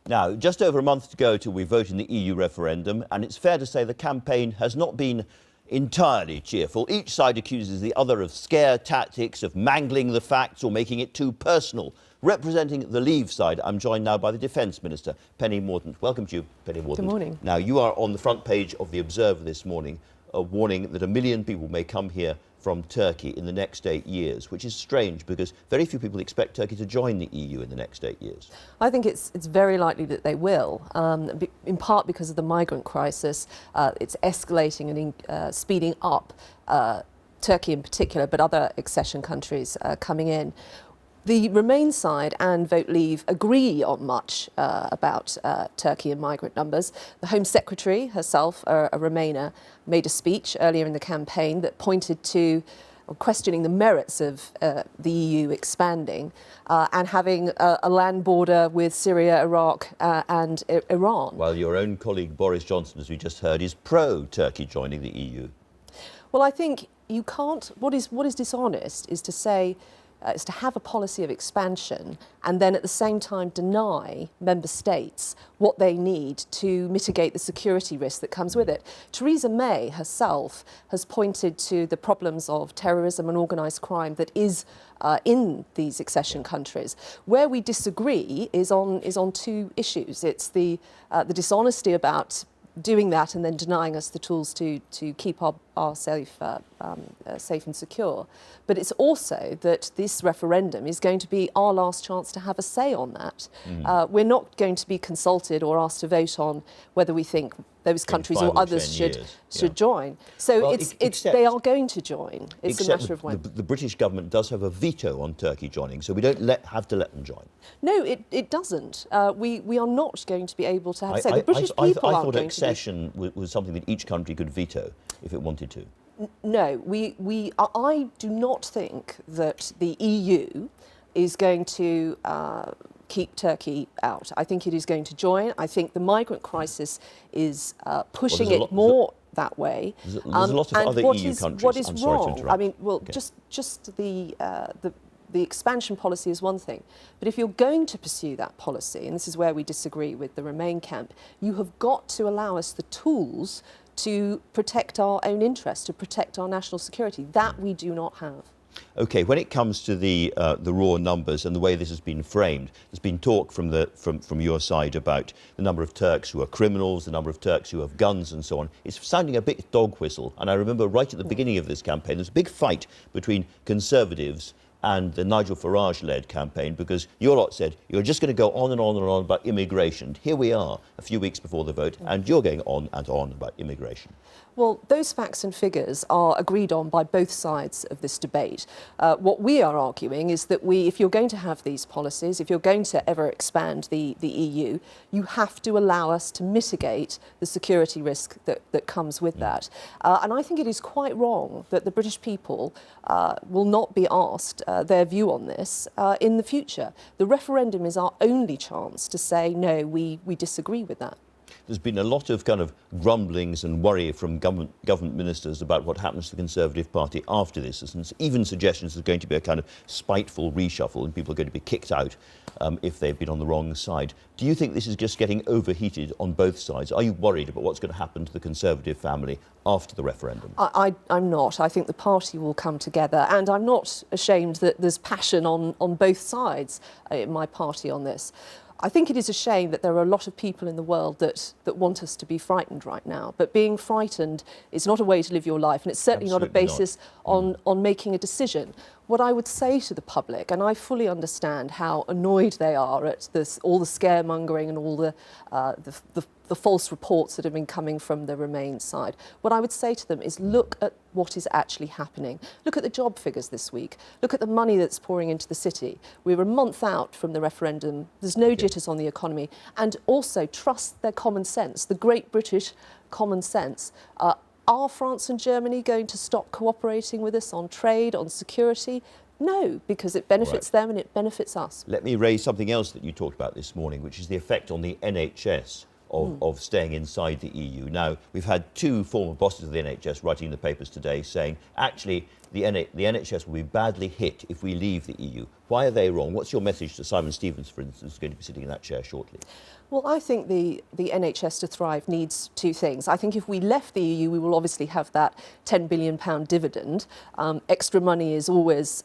Now, just over a month to go till we vote in the EU referendum, and it's fair to say the campaign has not been entirely cheerful. Each side accuses the other of scare tactics, of mangling the facts or making it too personal. Representing the Leave side, I'm joined now by the Defence Minister, Penny Mordaunt. Welcome to you, Penny Mordaunt. Good morning. Now, you are on the front page of The Observer this morning, warning that 1 million people may come here from Turkey in the next 8 years, which is strange because very few people expect Turkey to join the EU in the next 8 years. I think it's very likely that they will, in part because of the migrant crisis. It's escalating and speeding up, Turkey in particular, but other accession countries coming in. The Remain side and Vote Leave agree on much about Turkey and migrant numbers. The Home Secretary herself, a Remainer, made a speech earlier in the campaign that pointed to questioning the merits of the EU expanding and having a land border with Syria, Iraq and Iran. While your own colleague Boris Johnson, as we just heard, is pro-Turkey joining the EU. Well, I think you can't. What is dishonest is to say, is to have a policy of expansion and then at the same time deny member states what they need to mitigate the security risk that comes with it. Theresa May herself has pointed to the problems of terrorism and organised crime that is in these accession countries. Where we disagree is on two issues. It's the dishonesty about doing that and then denying us the tools to keep our safe and secure. But it's also that this referendum is going to be our last chance to have a say on that. We're not going to be consulted or asked to vote on whether we think those countries or others should join. So well, they are going to join. It's a matter of when. The British government does have a veto on Turkey joining, so we don't have to let them join. No, it doesn't. We are not going to be able to have a say. The British people I aren't thought going accession was something that each country could veto if it wanted to. No, I do not think that the EU is going to keep Turkey out. I think it is going to join. I think the migrant crisis is pushing it more that way. There's a lot of other EU countries. What is I'm sorry to wrong? interrupt. I mean, well, okay. just the expansion policy is one thing, but if you're going to pursue that policy, and this is where we disagree with the Remain camp, you have got to allow us the tools to protect our own interests, to protect our national security. That we do not have. OK, when it comes to the raw numbers and the way this has been framed, there's been talk from your side about the number of Turks who are criminals, the number of Turks who have guns and so on. It's sounding a bit dog whistle. And I remember right at the beginning of this campaign, there was a big fight between Conservatives and the Nigel Farage-led campaign, because your lot said you're just going to go on and on and on about immigration. Here we are, a few weeks before the vote, and you're going on and on about immigration. Well, those facts and figures are agreed on by both sides of this debate. What we are arguing is that if you're going to have these policies, if you're going to ever expand the EU, you have to allow us to mitigate the security risk that comes with that. And I think it is quite wrong that the British people will not be asked their view on this in the future. The referendum is our only chance to say, no, we disagree with that. There's been a lot of kind of grumblings and worry from government ministers about what happens to the Conservative Party after this, and even suggestions there's going to be a kind of spiteful reshuffle and people are going to be kicked out if they've been on the wrong side. Do you think this is just getting overheated on both sides? Are you worried about what's going to happen to the Conservative family after the referendum? I'm not. I think the party will come together, and I'm not ashamed that there's passion on both sides in my party on this. I think it is a shame that there are a lot of people in the world that want us to be frightened right now. But being frightened is not a way to live your life, and it's certainly not a basis on making a decision. What I would say to the public, and I fully understand how annoyed they are at all the scaremongering and all the false reports that have been coming from the Remain side. What I would say to them is look at what is actually happening. Look at the job figures this week. Look at the money that's pouring into the city. We're a month out from the referendum. There's no jitters on the economy. And also trust their common sense, the great British common sense. Are France and Germany going to stop cooperating with us on trade, on security? No, because it benefits them and it benefits us. Let me raise something else that you talked about this morning, which is the effect on the NHS of staying inside the EU. Now, we've had two former bosses of the NHS writing in the papers today saying, actually, the NHS will be badly hit if we leave the EU. Why are they wrong? What's your message to Simon Stevens, for instance, who's going to be sitting in that chair shortly? Well, I think the NHS to thrive needs two things. I think if we left the EU, we will obviously have that £10 billion dividend. Extra money is always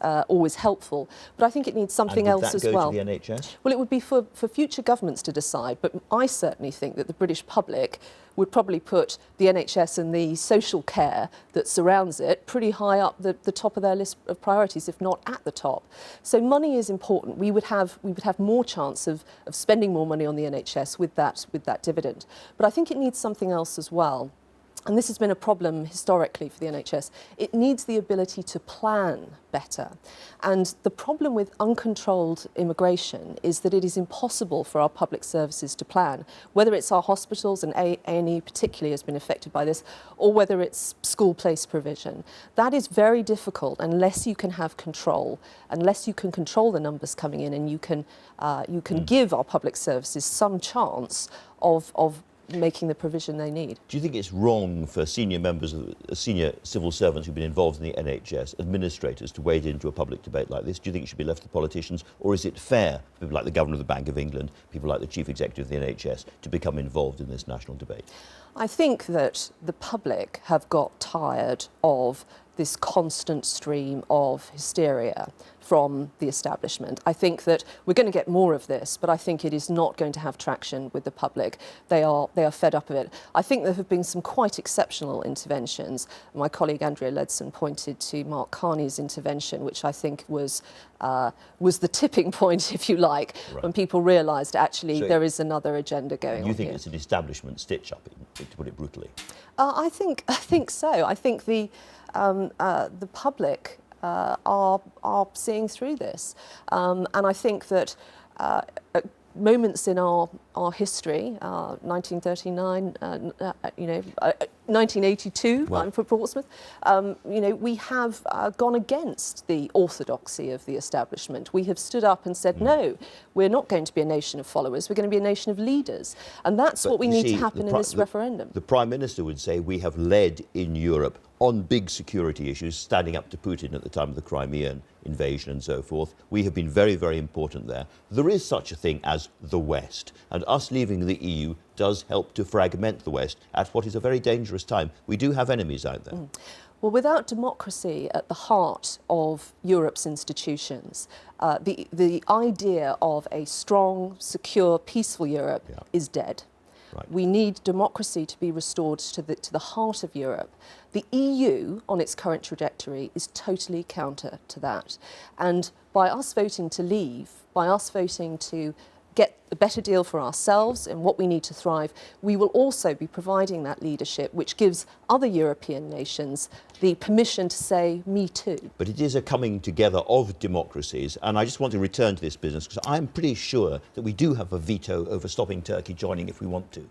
helpful, but I think it needs something else as well. And would that go to the NHS? Well, it would be for future governments to decide, but I certainly think that the British public would probably put the NHS and the social care that surrounds it pretty high up the top of their list of priorities, if not at the top. So money is important. We would have more chance of spending more money on the NHS with that dividend. But I think it needs something else as well. And this has been a problem historically for the NHS. It needs the ability to plan better. And the problem with uncontrolled immigration is that it is impossible for our public services to plan, whether it's our hospitals, and A&E particularly has been affected by this, or whether it's school place provision. That is very difficult unless you can have control, unless you can control the numbers coming in, and you can give our public services some chance of making the provision they need. Do you think it's wrong for senior members, senior civil servants who've been involved in the NHS, administrators, to wade into a public debate like this? Do you think it should be left to politicians, or is it fair for people like the Governor of the Bank of England, people like the Chief Executive of the NHS, to become involved in this national debate? I think that the public have got tired of this constant stream of hysteria from the establishment. I think that we're going to get more of this, but I think it is not going to have traction with the public. They are fed up of it. I think there have been some quite exceptional interventions. My colleague Andrea Ledson pointed to Mark Carney's intervention, which I think was the tipping point, if you like, right, when people realised actually there is another agenda going on. You think it's an establishment stitch-up, to put it brutally? I think so. I think the public are seeing through this, and I think that at moments in our history, 1939, 1982, well, I'm for Portsmouth, we have gone against the orthodoxy of the establishment. We have stood up and said, no, we're not going to be a nation of followers, we're going to be a nation of leaders. And that's what we need to happen in this referendum. The Prime Minister would say we have led in Europe on big security issues, standing up to Putin at the time of the Crimean invasion and so forth. We have been very, very important there. There is such a thing as the West, and us leaving the EU does help to fragment the West at what is a very dangerous time. We do have enemies out there. Well, without democracy at the heart of Europe's institutions, the idea of a strong, secure, peaceful Europe is dead. Right. We need democracy to be restored to the heart of Europe. The EU, on its current trajectory, is totally counter to that. And by us voting to leave, by us voting to get a better deal for ourselves and what we need to thrive, we will also be providing that leadership which gives other European nations the permission to say, me too. But it is a coming together of democracies, and I just want to return to this business because I'm pretty sure that we do have a veto over stopping Turkey joining if we want to.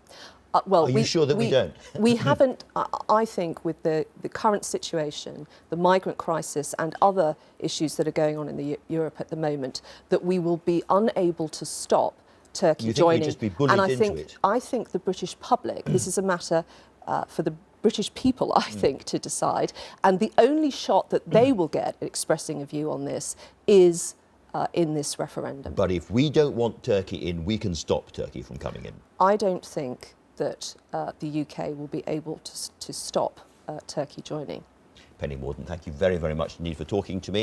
Well, are you sure that we don't? We haven't, I think, with the current situation, the migrant crisis and other issues that are going on in Europe at the moment, that we will be unable to stop Turkey joining. We'd just be bullied into it? I think the British public, this is a matter for the British people, I think, to decide. And the only shot that they will get at expressing a view on this is in this referendum. But if we don't want Turkey in, we can stop Turkey from coming in. I don't think that the UK will be able to stop Turkey joining. Penny Mordaunt, thank you very, very much indeed for talking to me.